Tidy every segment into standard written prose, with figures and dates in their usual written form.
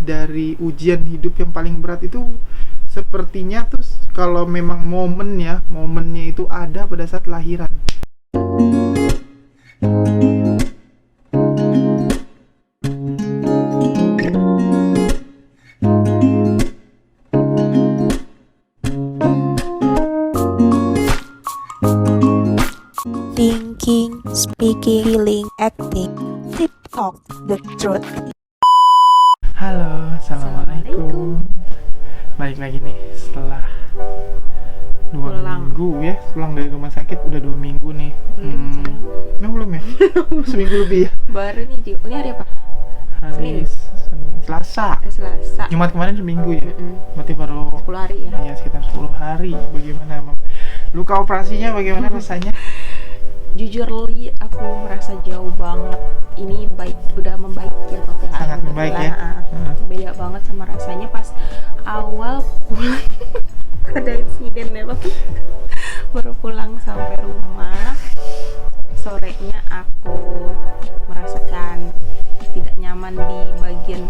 dari ujian hidup yang paling berat itu sepertinya tuh kalau memang momennya itu ada pada saat lahiran. Thinking, speaking, feeling, acting, flip talk, the truth. Halo, assalamualaikum. Balik lagi nih setelah 2 minggu ya, pulang dari rumah sakit udah 2 minggu nih. Belum ya? Seminggu lebih ya. Baru nih, ini hari apa? Hari Selasa. Selasa. Jumat kemarin seminggu ya. Berarti baru 10 hari ya. Ya sekitar 10 hari. Bagaimana emang luka operasinya bagaimana rasanya? Jujur Li, aku merasa jauh banget. Ini udah membaik ya Pak. Sangat membaik ya. Beda banget sama rasanya pas awal pulang. Ada insiden ya Pak. Baru pulang sampai rumah, sorenya aku merasakan tidak nyaman di bagian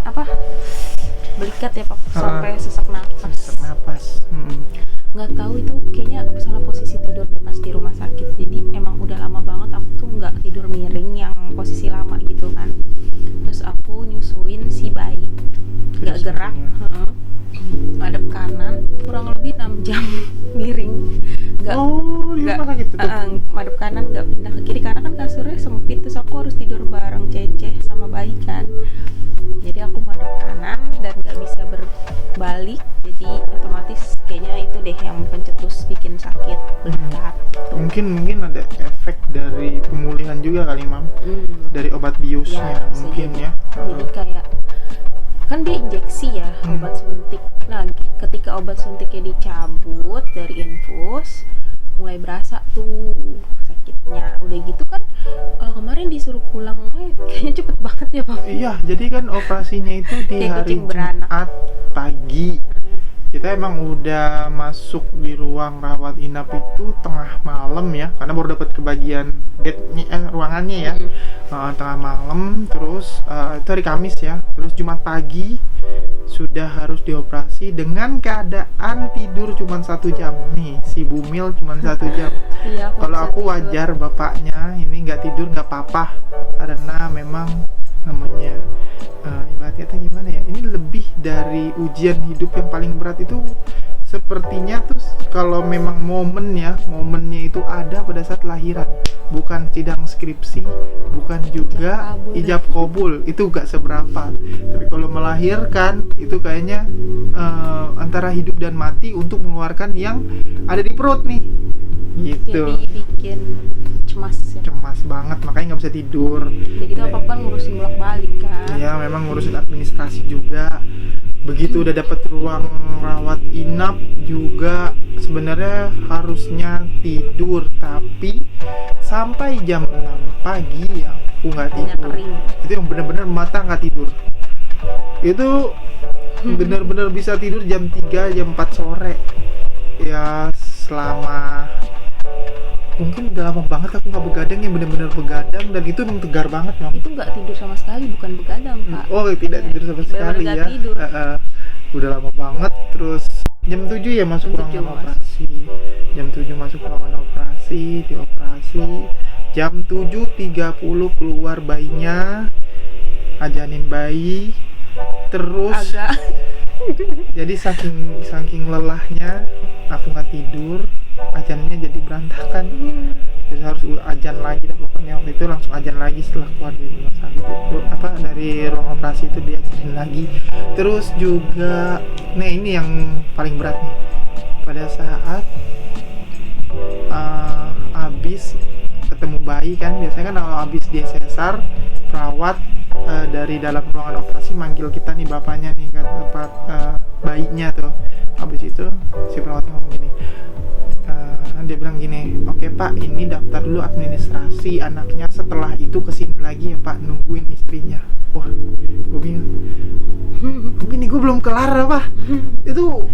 belikat ya Pak, sampai sesak napas. Nggak tahu itu kayaknya salah posisi tidur deh pas di rumah sakit. Jadi emang udah lama banget aku tuh nggak tidur miring yang posisi lama gitu kan. Terus aku nyusuin si bayi nggak gerak, madep kanan kurang lebih 6 jam miring. Madep kanan nggak pindah ke kiri karena kan kasurnya sempit, terus aku harus tidur bareng Cece sama bayi kan. Jadi aku madep kanan dan nggak bisa berbalik, jadi otomatis kayaknya itu deh yang pencetus bikin sakit belikat. Mungkin ada efek dari pemulihan juga kali Mam, dari obat biusnya ya, mungkin jadi. Ya. Jadi kayak kan dia injeksi ya, obat suntik. Nah ketika obat suntiknya dicabut dari infus, mulai berasa tuh sakitnya. Udah gitu kan kemarin disuruh pulang, kayaknya cepet banget ya Pak. Iya, jadi kan operasinya itu di hari Jumat pagi. Kita emang udah masuk di ruang rawat inap itu tengah malam ya, karena baru dapat kebagian bednya, ruangannya ya. Tengah malam, terus itu hari Kamis ya. Terus Jumat pagi sudah harus dioperasi dengan keadaan tidur cuma 1 jam nih. Si Bumil cuma 1 jam. Iya, kalau aku wajar bapaknya ini nggak tidur nggak apa-apa, karena memang namanya ibaratnya gimana ya, ini lebih dari ujian hidup yang paling berat itu sepertinya tuh kalau memang momennya itu ada pada saat lahiran, bukan sidang skripsi, bukan juga ijab kabul, itu gak seberapa. Tapi kalau melahirkan itu kayaknya antara hidup dan mati untuk mengeluarkan yang ada di perut nih gitu. Jadi bikin cemas banget, makanya nggak bisa tidur. Jadi kita apa ngurusin bolak-balik kan. Iya, memang ngurusin administrasi juga. Begitu udah dapet ruang rawat inap juga sebenarnya harusnya tidur, tapi sampai jam 6 pagi ya aku nggak tidur. Itu yang benar-benar mata nggak tidur. Itu benar-benar bisa tidur jam 3, jam 4 sore. Ya selama mungkin udah lama banget aku nggak begadang, yang benar-benar begadang, dan itu emang tegar banget Mam. Itu nggak tidur sama sekali, bukan begadang Pak. Oh tidak tidur sama sekali ya. Udah lama banget. Terus jam 7 ya masuk ruangan operasi. Jam 7 masuk ruangan operasi, dioperasi. Jam 7.30 keluar bayinya, ajanin bayi. Terus jadi saking lelahnya aku nggak tidur, ajannya jadi berantakan. Terus harus ajan lagi, dan pokoknya waktu itu langsung ajan lagi setelah keluar dari rumah sakit itu, dari ruang operasi itu diajarin lagi. Terus juga ini yang paling berat nih, pada saat abis ketemu bayi kan, biasanya kan kalau abis di sesar, perawat dari dalam ruangan operasi manggil kita nih, bapaknya nih ke tempat bayinya tuh. Habis itu si perawatnya ngomong gini, dia bilang gini, oke Pak, ini daftar dulu administrasi anaknya, setelah itu kesini lagi ya Pak, nungguin istrinya. Wah, gue bingung, ini gue belum kelar apa? Itu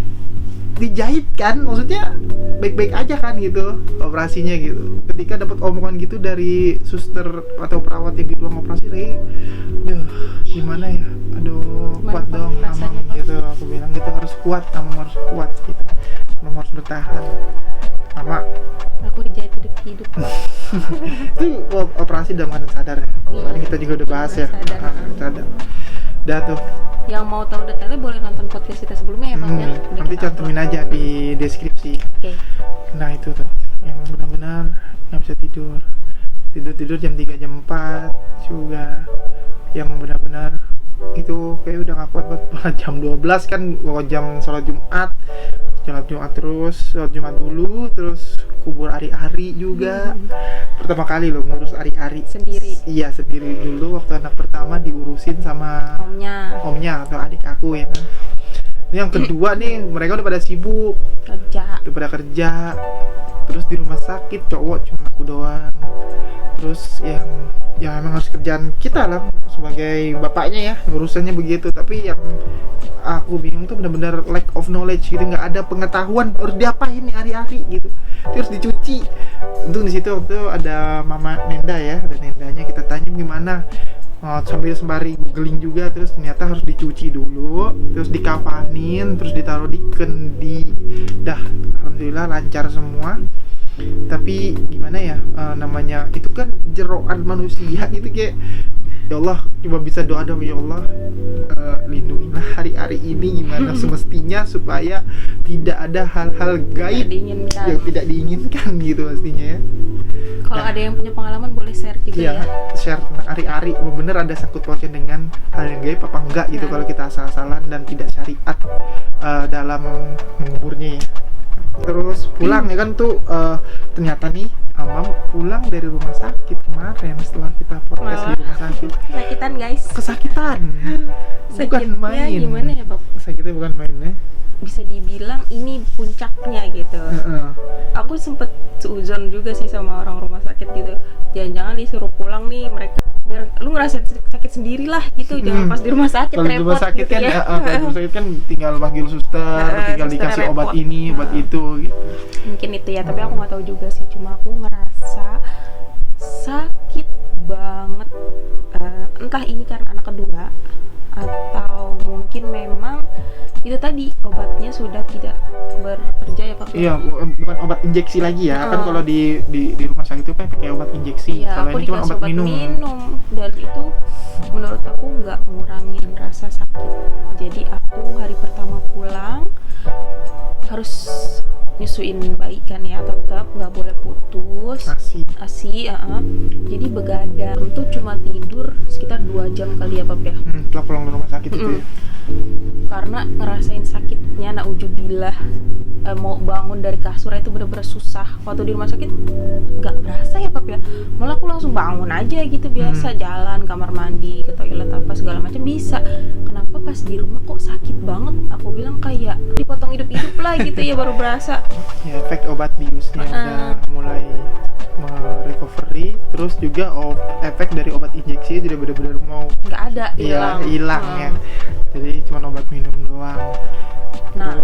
dijahit kan, maksudnya baik-baik aja kan gitu operasinya gitu. Ketika dapat omongan gitu dari suster atau perawat yang di ruang operasi, duh gimana ya, aduh Gimana, kuat Pak, dong rasanya, Amang Pak? gitu. Aku bilang gitu, harus kuat Amang, harus kuat gitu, Amang harus bertahan. Sama Aku dijahit hidup-hidup, Pak. itu operasi dalam keadaan sadar ya. Kemarin kita juga udah bahas ya. Sadar. Sadar. Udah tuh. Yang mau tahu detailnya boleh nonton podcast kita sebelumnya ya, Pak. Ya? Udah Nanti kita cantumin upload. aja di deskripsi. Oke. Nah itu tuh yang benar-benar nggak bisa tidur jam 3 jam 4 juga, yang benar-benar itu kayak udah nggak kuat banget. Jam 12 kan jam sholat Jumat terus sholat Jumat dulu, terus kubur ari-ari juga. Pertama kali loh ngurus ari-ari Sendiri. Iya sendiri dulu, waktu anak pertama diurusin sama omnya atau adik aku ya kan. Ini yang kedua nih, mereka udah pada sibuk, Kerja. udah pada kerja, terus di rumah sakit cowok cuma aku doang. Terus yang emang harus kerjaan kita lah sebagai bapaknya ya, urusannya begitu. Tapi yang aku bingung tuh benar-benar lack of knowledge gitu, nggak ada pengetahuan harus diapain nih hari-hari gitu. Terus dicuci. Untung di situ waktu ada Mama Nenda ya, ada Nendanya, kita tanya gimana. Sambil sembari googling juga, terus ternyata harus dicuci dulu, terus dikafanin, terus ditaruh di kendi. Dah, alhamdulillah lancar semua. Tapi gimana ya, namanya itu kan jeroan manusia gitu, kayak ya Allah, cuma bisa doa dong ya Allah, lindungilah hari-hari ini gimana semestinya supaya tidak ada hal-hal gaib yang tidak diinginkan gitu pastinya ya. Kalau ada yang punya pengalaman boleh share juga Iya, ya. share tentang hari-hari, bener ada sangkut pautnya dengan hal yang gaib apa enggak gitu, kalau kita asal-asalan dan tidak syariat dalam menguburnya ya. Terus pulang ya kan tuh, ternyata nih Amam pulang dari rumah sakit kemarin setelah kita podcast di rumah sakit. Sakitan guys. Kesakitan, bukan Sakitnya main. gimana ya, Pak? Sakitnya bukan main ya. Bisa dibilang ini puncaknya gitu. Aku sempet seuzon juga sih sama orang rumah sakit gitu. Jangan-jangan disuruh pulang nih mereka, biar lu ngerasain sakit sendiri lah gitu. Jangan pas di rumah sakit Kalau di repot rumah sakit gitu kan, ya. kalau di rumah sakit kan tinggal panggil suster, tinggal suster dikasih repot. obat ini, obat itu gitu. Mungkin itu ya, tapi aku nggak tahu juga sih. Cuma aku ngerasa sakit banget. Entah ini karena anak kedua atau mungkin memang itu tadi obatnya sudah tidak bekerja ya Pak. Iya, bukan obat injeksi lagi ya. Kan kalau di rumah sakit itu kan pakai obat injeksi. Iya, Kalau aku ini cuma dikasih obat minum. dan itu menurut aku nggak ngurangin rasa sakit. Jadi aku hari pertama pulang harus nyusuin bayi kan ya, tetap nggak boleh putus ASI. Jadi begadang tuh cuma tidur sekitar 2 jam kali ya Pap ya. Setelah pulang dari rumah sakit itu ya. Karena ngerasain sakitnya, naujubillah, mau bangun dari kasur itu bener-bener susah. Waktu di rumah sakit nggak berasa ya Pap ya, malah aku langsung bangun aja gitu biasa, jalan kamar mandi ke toilet apa segala macam bisa. Kenapa pas di rumah kok sakit banget? Aku bilang kayak dipotong hidup-hidup lah gitu ya, baru berasa. Ya, efek obat biusnya udah mulai recovery, terus juga efek dari obat injeksi jadi benar-benar mau nggak ada, hilang ya. Jadi cuma obat minum doang. Nah,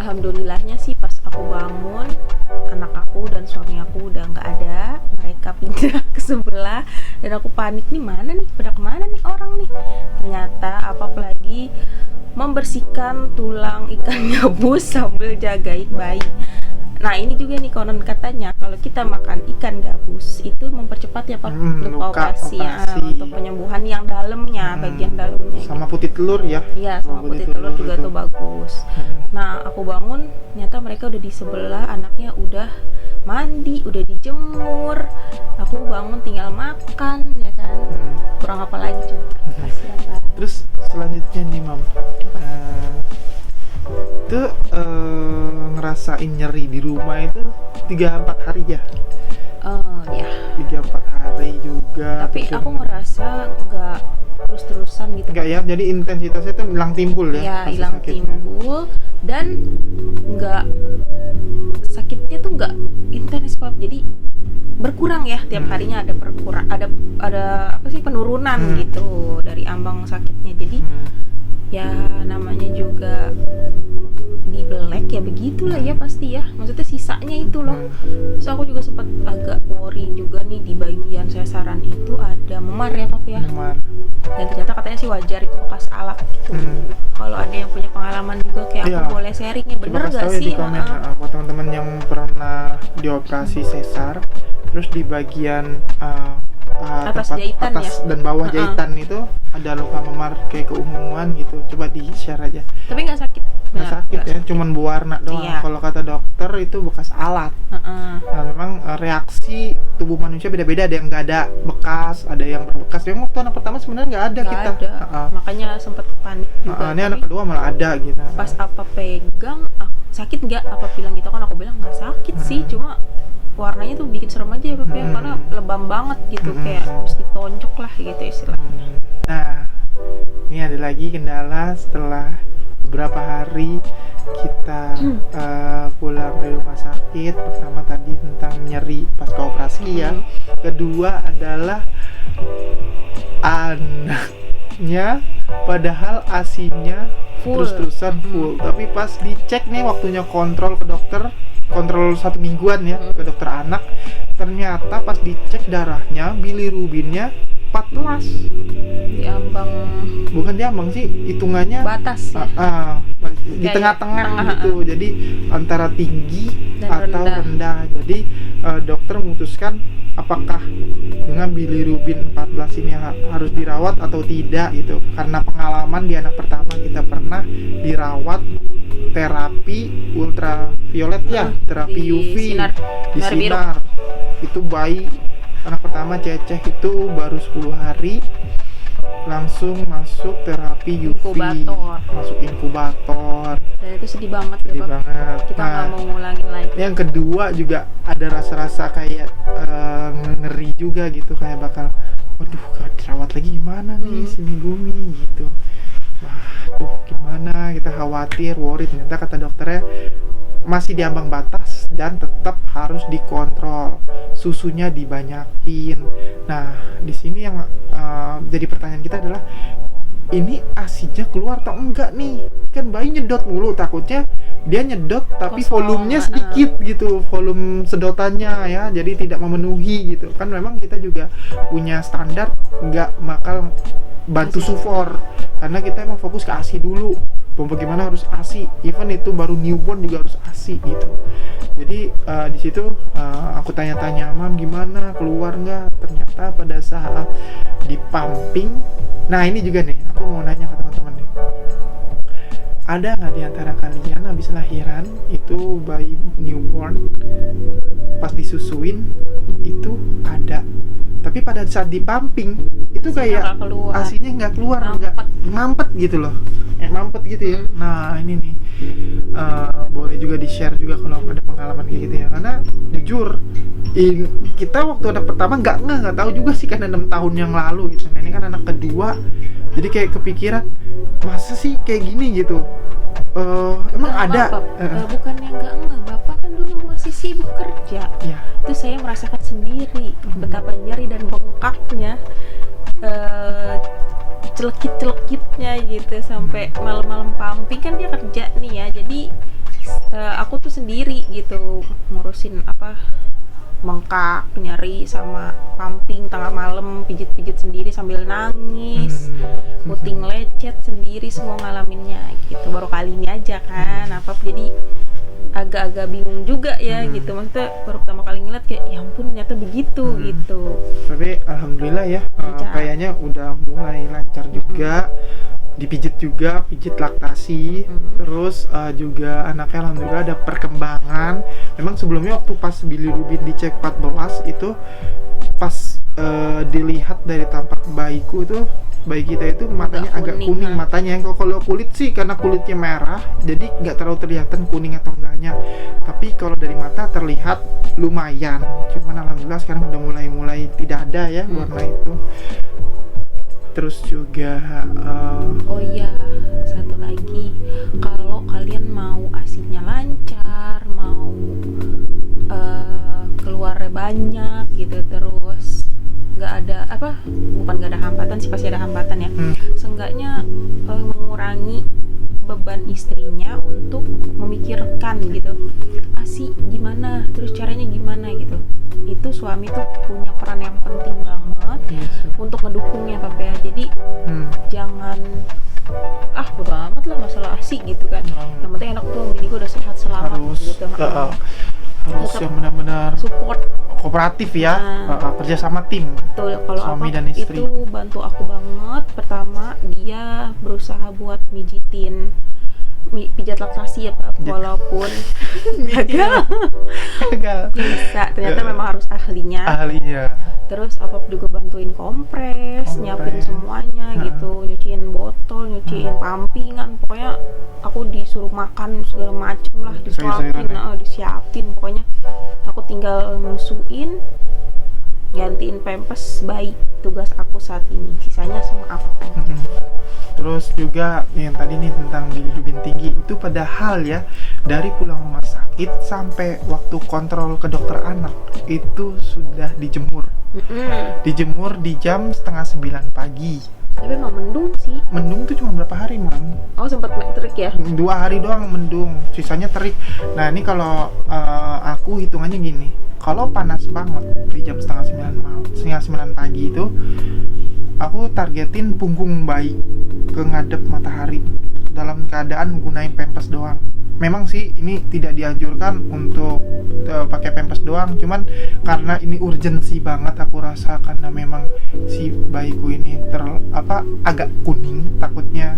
alhamdulillahnya sih pas aku bangun, anak aku dan suami aku udah nggak ada, mereka pindah ke sebelah dan aku panik, nih mana nih, pada kemana nih orang nih. Ternyata apalagi membersihkan tulang ikan gabus sambil jagain bayi. Nah ini juga nih konon katanya kalau kita makan ikan gabus itu mempercepat ya Pak luka operasi. Untuk penyembuhan yang dalamnya, bagian dalamnya. Sama putih telur ya? Iya, sama putih telur juga tuh bagus. Nah aku bangun, ternyata mereka udah di sebelah, anaknya udah mandi, udah dijemur. Aku bangun tinggal makan ya kan. Kurang apa lagi cuy? Terus selanjutnya nih Mam, itu ngerasain nyeri di rumah itu 3-4 hari ya? Ya 3-4 hari juga. Tapi aku ngerasa nggak terus-terusan gitu. Enggak ya, jadi intensitasnya tuh hilang timbul ya? Ya, hilang timbul dan nggak, sakitnya tuh nggak intens Pap. Jadi berkurang ya, tiap harinya ada ada apa sih, penurunan gitu dari ambang sakitnya. Jadi ya namanya juga di belek ya begitulah ya pasti ya, maksudnya sisanya itu loh. Terus aku juga sempat agak worry juga nih di bagian sesaran itu ada memar ya Pap ya. Memar. Dan ternyata katanya sih wajar itu bekas alat gitu. Kalau ada yang punya pengalaman juga kayak Iya. aku boleh sharingnya, bener Coba kasih gak tahu ya sih? di komen buat teman-teman yang pernah dioperasi sesar, terus di bagian Atas tempat jahitan atas ya? dan bawah jahitan itu ada luka memar kayak keunguan gitu. Coba di share aja. Tapi nggak sakit. Nggak sakit ya, cuman berwarna doang. Iya. Kalau kata dokter itu bekas alat. Nah memang reaksi tubuh manusia beda-beda, ada yang nggak ada bekas, ada yang berbekas. Yang waktu anak pertama sebenarnya nggak ada Nggak kita. ada. Makanya sempet panik juga. Ini anak Tapi kedua malah ada gitu. pas apa pegang, sakit nggak? Apa bilang gitu kan? Aku bilang nggak sakit sih, cuma warnanya tuh bikin serem aja ya Pap ya, karena lebam banget gitu, kayak mesti tonjok lah gitu istilahnya. Nah, ini ada lagi kendala setelah beberapa hari kita pulang dari rumah sakit. Pertama tadi tentang nyeri pasca operasi ya. Kedua adalah anaknya padahal ASI-nya Full. terus-terusan full. Tapi pas dicek nih waktunya kontrol ke dokter, kontrol 1 mingguan ya ke dokter anak, ternyata pas dicek darahnya bilirubinnya 14. Di ambang Bukan diambang sih, hitungannya batas ya. di Kayak tengah-tengah tengah, gitu. Jadi antara tinggi Dan atau rendah. Jadi dokter memutuskan apakah dengan bilirubin 14 ini harus dirawat atau tidak gitu. Karena pengalaman di anak pertama kita pernah dirawat terapi ultraviolet ya, terapi di UV sinar di biru. sinar. Itu bayi anak pertama Ceceh itu baru 10 hari langsung masuk terapi UV, Inkubator. masuk inkubator. Dan itu sedih banget ya Sedih Pap. banget. Kita nggak mau ngulangin lagi. Yang kedua juga ada rasa-rasa kayak ngeri juga gitu, kayak bakal waduh gak dirawat lagi gimana nih si Megumi gitu. Waduh gimana, kita khawatir, worry. Ternyata kata dokternya masih di ambang batas dan tetap harus dikontrol, susunya dibanyakin. Nah di sini yang jadi pertanyaan kita adalah ini ASI-nya keluar atau enggak nih? Kan bayi nyedot mulu, takutnya dia nyedot tapi Kosong, volumenya sedikit gitu, volume sedotannya ya, jadi tidak memenuhi gitu. Kan memang kita juga punya standar nggak bakal bantu sufor, karena kita emang fokus ke ASI dulu. Bagaimana harus ASI, even itu baru newborn juga harus ASI gitu. Jadi di situ aku tanya-tanya, Mam gimana, keluar nggak? Ternyata pada saat di pumping, nah ini juga nih, aku mau nanya ke teman-teman nih, ada nggak di antara kalian habis lahiran itu bayi newborn pas disusuin itu ada, tapi pada saat di pumping itu kayak ASI-nya nggak keluar, nggak mampet gitu loh, mampet gitu ya. Nah ini nih boleh juga di share juga kalau ada pengalaman kayak gitu ya, karena jujur kita waktu anak pertama nggak tahu juga sih, karena 6 tahun yang lalu gitu. Nah ini kan anak kedua, jadi kayak kepikiran masa sih kayak gini gitu. Emang ada bukannya nggak bapak kan dulu masih sibuk kerja ya. Itu saya merasakan sendiri betapa nyeri dan bengkaknya, celekit-celekitnya gitu sampai malam-malam pumping. Kan dia kerja nih ya, jadi aku tuh sendiri gitu ngurusin bengkak, nyeri sama pumping tengah malam, pijit-pijit sendiri sambil nangis, puting lecet sendiri, semua ngalaminnya gitu. Baru kali ini aja kan jadi agak-agak bingung juga ya gitu, maksudnya baru pertama kali ngeliat kayak ya ampun ternyata begitu gitu. Tapi alhamdulillah ya, kayaknya udah mulai lancar juga. Dipijit juga, pijit laktasi, terus juga anaknya alhamdulillah ada perkembangan. Memang sebelumnya waktu pas bilirubin dicek 14 itu pas dilihat dari tampak bayiku itu, bayi kita itu matanya agak kuning matanya. Kalau kulit sih karena kulitnya merah jadi nggak terlalu terlihatan kuning atau enggaknya, tapi kalau dari mata terlihat lumayan. Cuman alhamdulillah sekarang udah mulai tidak ada ya warna itu. Terus juga oh iya, satu lagi, kalau kalian mau ASI-nya lancar, mau keluarnya banyak gitu, terus nggak ada bukan nggak ada hambatan sih, pasti ada hambatan ya. Seenggaknya mengurangi beban istrinya untuk memikirkan gitu, ASI gimana, terus caranya gimana gitu. Itu suami tuh punya peran yang penting banget untuk ngedukungnya Papa ya. Jadi jangan bodo amat lah masalah ASI gitu kan. Yang penting anak tuh bini gue udah sehat selamat harus gitu. harus yang benar-benar support, kooperatif ya, kerja sama tim. Betul, kalau suami apa dan istri itu bantu aku banget. Pertama dia berusaha buat mijitin pijat laktasi ya Pak, walaupun gagal bisa, ternyata memang harus ahlinya. Terus apa juga bantuin kompres, nyiapin semuanya gitu, nyuciin botol, nyuciin pampingan, pokoknya aku disuruh makan segala macem lah, disuapin, disiapin, pokoknya aku tinggal nyusuin, gantiin pampers bayi. Tugas aku saat ini, sisanya sama aku. Terus juga yang tadi nih tentang bilirubin tinggi, itu padahal ya dari pulang rumah sakit sampai waktu kontrol ke dokter anak itu sudah dijemur. Dijemur di jam 8:30 pagi. Tapi emang mendung sih. Mendung tuh cuma berapa hari, Mam? Oh, sempat terik ya? 2 hari doang mendung, sisanya terik. Nah, ini kalau aku hitungannya gini. Kalau panas banget di jam 8:30 pagi itu, aku targetin punggung bayi ke ngadep matahari dalam keadaan gunain pampers doang. Memang sih ini tidak dianjurkan untuk pakai pampers doang, cuman karena ini urgensi banget aku rasa, karena memang si bayiku ini agak kuning, takutnya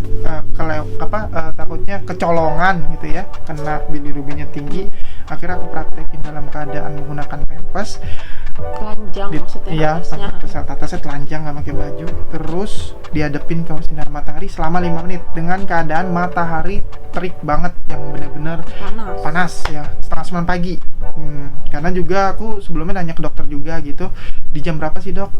takutnya kecolongan gitu ya, kena bilirubinnya tinggi. Akhirnya aku praktekin dalam keadaan menggunakan pampers telanjang, maksudnya atasnya telanjang, nggak pakai baju, terus dihadapin ke sinar matahari selama 5 menit dengan keadaan matahari terik banget yang benar-benar panas ya, 8:30 pagi. Karena juga aku sebelumnya nanya ke dokter juga gitu, di jam berapa sih dok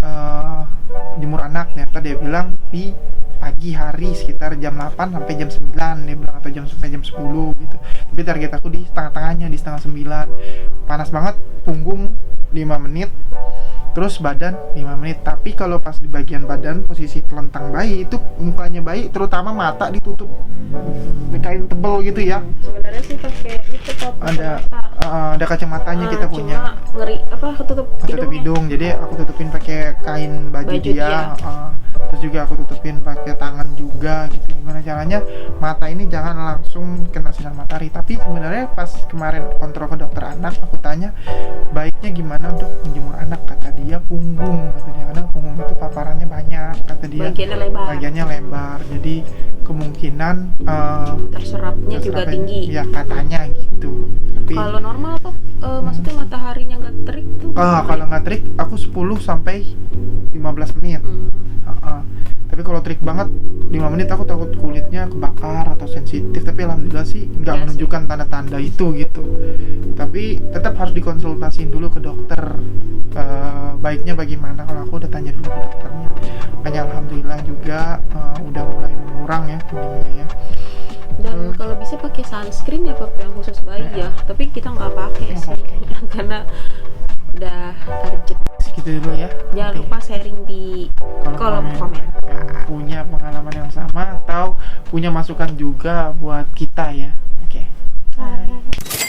jemur anak? Ternyata dia bilang di pagi hari sekitar jam 8 sampai jam 9 dia bilang, atau sampai jam 10 gitu. Tapi target aku di tengah-tengahnya, di 8:30. Panas banget, punggung 5 menit, terus badan 5 menit. Tapi kalau pas di bagian badan posisi telentang bayi itu, mukanya bayi terutama mata ditutup kain tebel gitu ya. Sebenarnya sih pakai itu ada kacamatanya kita punya. Ngeri ketutup hidung. Jadi aku tutupin pakai kain baju dia. Terus juga aku tutupin pakai tangan juga gitu. Gimana caranya mata ini jangan langsung kena sinar matahari. Tapi sebenarnya pas kemarin kontrol ke dokter anak, aku tanya baiknya gimana dok menjemur anak, kata dia punggung, kata dia, karena punggung itu paparannya banyak, kata dia bagiannya lebar, jadi kemungkinan terserapnya juga tinggi ya katanya gitu. Tapi kalau normal tuh maksudnya mataharinya nggak terik tuh kalau nggak terik aku 10 sampai 15 menit. Tapi kalau terik banget 5 menit aku takut kulitnya kebakar atau sensitif. Tapi alhamdulillah sih nggak menunjukkan tanda-tanda itu gitu. Tapi tetap harus dikonsultasiin dulu ke dokter, baiknya bagaimana. Kalau aku udah tanya dulu ke dokternya, makanya alhamdulillah juga udah mulai mengurang ya kuningnya ya. Dan kalau bisa pakai sunscreen ya Papa, yang khusus bayi ya. Tapi kita nggak pakai sih karena udah urgent. Segitu dulu ya. Jangan lupa sharing di kolom komen. Punya pengalaman yang sama atau punya masukan juga buat kita ya. Oke. Bye.